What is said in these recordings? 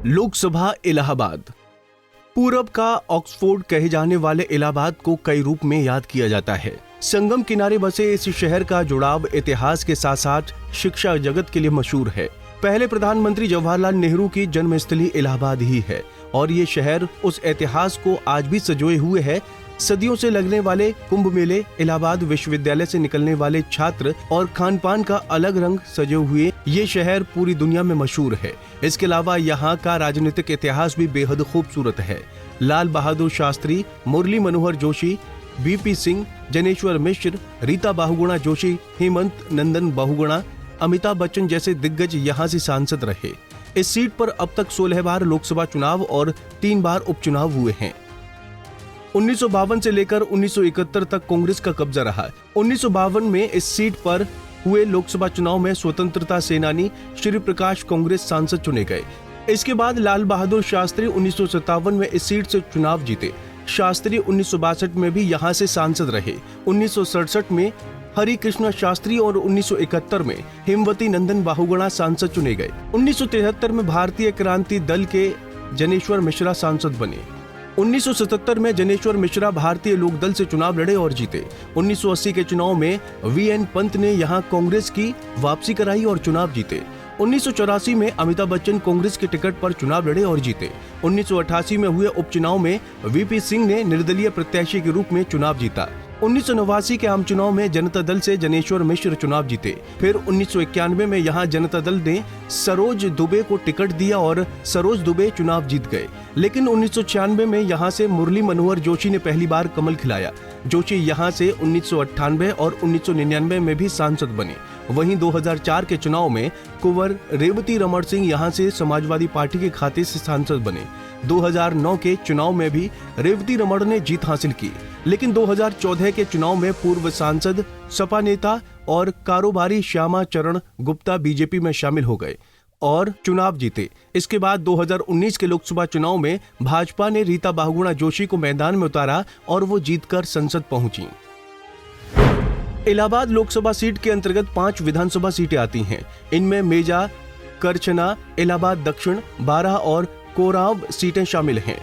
लोकसभा इलाहाबाद। पूरब का ऑक्सफोर्ड कहे जाने वाले इलाहाबाद को कई रूप में याद किया जाता है। संगम किनारे बसे इस शहर का जुड़ाव इतिहास के साथ साथ शिक्षा जगत के लिए मशहूर है। पहले प्रधानमंत्री जवाहरलाल नेहरू की जन्मस्थली इलाहाबाद ही है और ये शहर उस इतिहास को आज भी संजोए हुए है। सदियों से लगने वाले कुंभ मेले, इलाहाबाद विश्वविद्यालय से निकलने वाले छात्र और खान पान का अलग रंग सजे हुए ये शहर पूरी दुनिया में मशहूर है। इसके अलावा यहाँ का राजनीतिक इतिहास भी बेहद खूबसूरत है। लाल बहादुर शास्त्री, मुरली मनोहर जोशी, वीपी सिंह, जनेश्वर मिश्र, रीता बहुगुणा जोशी, हेमंत नंदन बहुगुणा, अमिताभ बच्चन जैसे दिग्गज यहाँ से सांसद रहे। इस सीट पर अब तक 16 बार लोकसभा चुनाव और 3 बार उपचुनाव हुए हैं। 1952 से लेकर 1971 तक कांग्रेस का कब्जा रहा। 1952 में इस सीट पर हुए लोकसभा चुनाव में स्वतंत्रता सेनानी श्री प्रकाश कांग्रेस सांसद चुने गए। इसके बाद लाल बहादुर शास्त्री 1957 में इस सीट से चुनाव जीते। शास्त्री 1962 में भी यहाँ से सांसद रहे। 1967 में हरि कृष्ण शास्त्री और 1971 में हेमवती नंदन बहुगुणा सांसद चुने गए। 1973 में भारतीय क्रांति दल के जनेश्वर मिश्रा सांसद बने। 1977 में जनेश्वर मिश्रा भारतीय लोक दल से चुनाव लड़े और जीते। 1980 के चुनाव में वीएन पंत ने यहां कांग्रेस की वापसी कराई और चुनाव जीते। 1984 में अमिताभ बच्चन कांग्रेस के टिकट पर चुनाव लड़े और जीते। 1988 में हुए उपचुनाव में वीपी सिंह ने निर्दलीय प्रत्याशी के रूप में चुनाव जीता। 1989 के आम चुनाव में जनता दल से जनेश्वर मिश्र चुनाव जीते। फिर 1991 में यहां जनता दल ने सरोज दुबे को टिकट दिया और सरोज दुबे चुनाव जीत गए। लेकिन 1996 में यहां से मुरली मनोहर जोशी ने पहली बार कमल खिलाया। जोशी यहां से 1998 और 1999 में भी सांसद बने। वहीं 2004 के चुनाव में कुंवर रेवती रमण सिंह यहां से समाजवादी पार्टी के खाते से सांसद बने। 2009 के चुनाव में भी रेवती रमण ने जीत हासिल की, लेकिन 2014 के चुनाव में पूर्व सांसद, सपा नेता और कारोबारी श्यामा चरण गुप्ता बीजेपी में शामिल हो गए और चुनाव जीते। इसके बाद 2019 के लोकसभा चुनाव में भाजपा ने रीता बहुगुणा जोशी को मैदान में उतारा और वो जीतकर संसद पहुंची। इलाहाबाद लोकसभा सीट के अंतर्गत 5 विधानसभा सीटें आती हैं। इनमें मेजा, करछना, इलाहाबाद दक्षिण, बारां और कोराव सीटें शामिल हैं।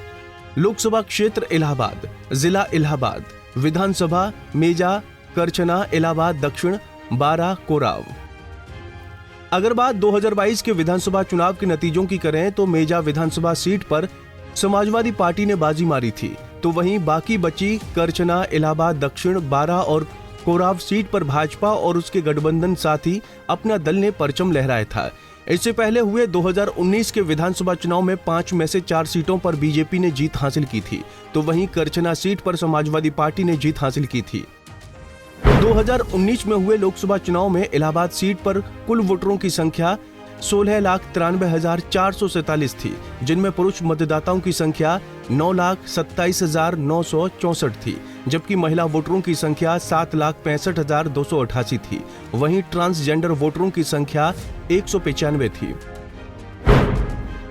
लोकसभा क्षेत्र इलाहाबाद, जिला इलाहाबाद, विधानसभा मेजा, करछना, इलाहाबाद दक्षिण, बारां, कोराव। अगर बात 2022 के विधानसभा चुनाव के नतीजों की करें तो मेजा विधानसभा सीट पर समाजवादी पार्टी ने बाजी मारी थी, तो वहीं बाकी बची करछना, इलाहाबाद दक्षिण, बारां और कोराव सीट पर भाजपा और उसके गठबंधन साथी अपना दल ने परचम लहराया था। इससे पहले हुए 2019 के विधानसभा चुनाव में 5 में से 4 सीटों पर बीजेपी ने जीत हासिल की थी, तो वहीं करछना सीट पर समाजवादी पार्टी ने जीत हासिल की थी। 2019 में हुए लोकसभा चुनाव में इलाहाबाद सीट पर कुल वोटरों की संख्या 16,93,447 थी, जिनमें पुरुष मतदाताओं की संख्या 9,27,964 थी, जबकि महिला वोटरों की संख्या 7,65,288 थी। वहीं ट्रांसजेंडर वोटरों की संख्या 195 थी।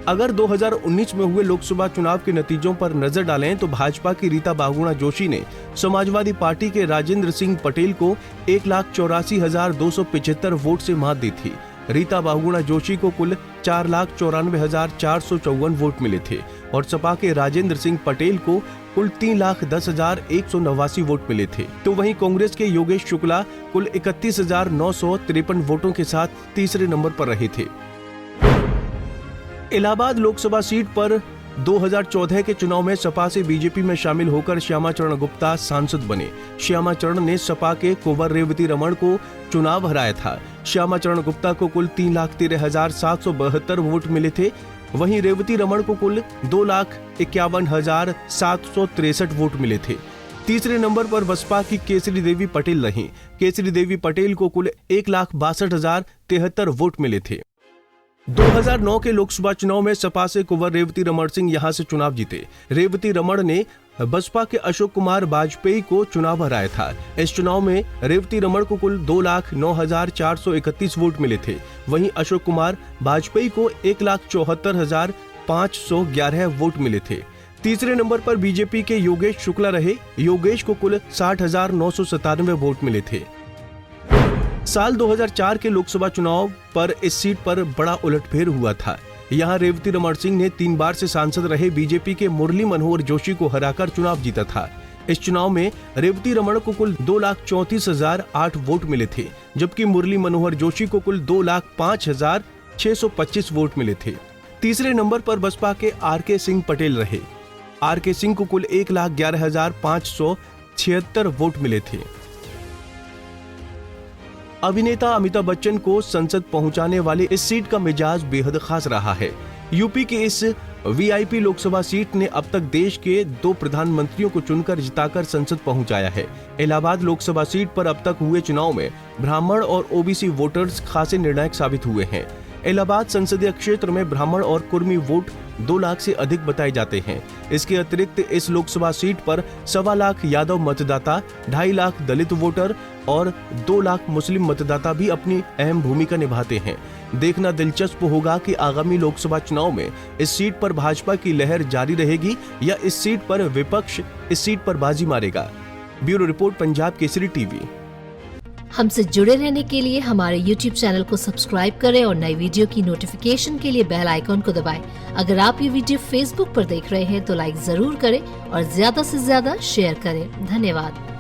अगर 2019 में हुए लोकसभा चुनाव के नतीजों पर नजर डालें तो भाजपा की रीता बहुगुणा जोशी ने समाजवादी पार्टी के राजेंद्र सिंह पटेल को 1,84,275 वोट से मात दी थी। रीता बहुगुणा जोशी को कुल 4,94,454 वोट मिले थे और सपा के राजेंद्र सिंह पटेल को कुल 3,10,189 वोट मिले थे। तो वहीं कांग्रेस के योगेश शुक्ला कुल 31,953 वोटों के साथ तीसरे नंबर पर रहे थे। इलाहाबाद लोकसभा सीट पर 2014 के चुनाव में सपा से बीजेपी में शामिल होकर श्यामा चरण गुप्ता सांसद बने। श्यामा चरण ने सपा के कुंवर रेवती रमण को चुनाव हराया था। श्यामा चरण गुप्ता को कुल 3,13,772 वोट मिले थे। वहीं रेवती रमण को कुल 2,51,763 वोट मिले थे। तीसरे नंबर पर बसपा की केसरी देवी पटेल रहीं। केसरी देवी पटेल को कुल 1,62,073 वोट मिले थे। 2009 के लोकसभा चुनाव में सपा से कुंवर रेवती रमण सिंह यहां से चुनाव जीते। रेवती रमण ने बसपा के अशोक कुमार वाजपेयी को चुनाव हराया था। इस चुनाव में रेवती रमण को कुल 2,09,431 वोट मिले थे। वहीं अशोक कुमार वाजपेयी को 1,74,511 वोट मिले थे। तीसरे नंबर पर बीजेपी के योगेश शुक्ला रहे। योगेश को कुल 60,997 वोट मिले थे। साल 2004 के लोकसभा चुनाव पर इस सीट पर बड़ा उलटफेर हुआ था। यहाँ रेवती रमण सिंह ने 3 बार से सांसद रहे बीजेपी के मुरली मनोहर जोशी को हराकर चुनाव जीता था। इस चुनाव में रेवती रमण को कुल 2,34,008 वोट मिले थे, जबकि मुरली मनोहर जोशी को कुल 2,05,625 वोट मिले थे। तीसरे नंबर पर बसपा के आर.के. सिंह पटेल रहे। आर.के. सिंह को कुल 1,11,576 वोट मिले थे। अभिनेता अमिताभ बच्चन को संसद पहुंचाने वाले इस सीट का मिजाज बेहद खास रहा है। यूपी की इस वीआईपी लोकसभा सीट ने अब तक देश के 2 प्रधानमंत्रियों को चुनकर जिताकर संसद पहुंचाया है। इलाहाबाद लोकसभा सीट पर अब तक हुए चुनाव में ब्राह्मण और ओबीसी वोटर्स खासे निर्णायक साबित हुए हैं। इलाहाबाद संसदीय क्षेत्र में ब्राह्मण और कुर्मी वोट 2 लाख से अधिक बताए जाते हैं। इसके अतिरिक्त इस लोकसभा सीट पर 1.25 लाख यादव मतदाता, 2.5 लाख दलित वोटर और 2 लाख मुस्लिम मतदाता भी अपनी अहम भूमिका निभाते हैं। देखना दिलचस्प होगा कि आगामी लोकसभा चुनाव में इस सीट पर भाजपा की लहर जारी रहेगी या इस सीट पर विपक्ष इस सीट पर बाजी मारेगा। Bureau report, Punjab Kesari TV. हमसे जुड़े रहने के लिए हमारे YouTube चैनल को सब्सक्राइब करें और नई वीडियो की नोटिफिकेशन के लिए बेल आइकॉन को दबाएं। अगर आप ये वीडियो Facebook पर देख रहे हैं तो लाइक जरूर करें और ज्यादा से ज्यादा शेयर करें। धन्यवाद।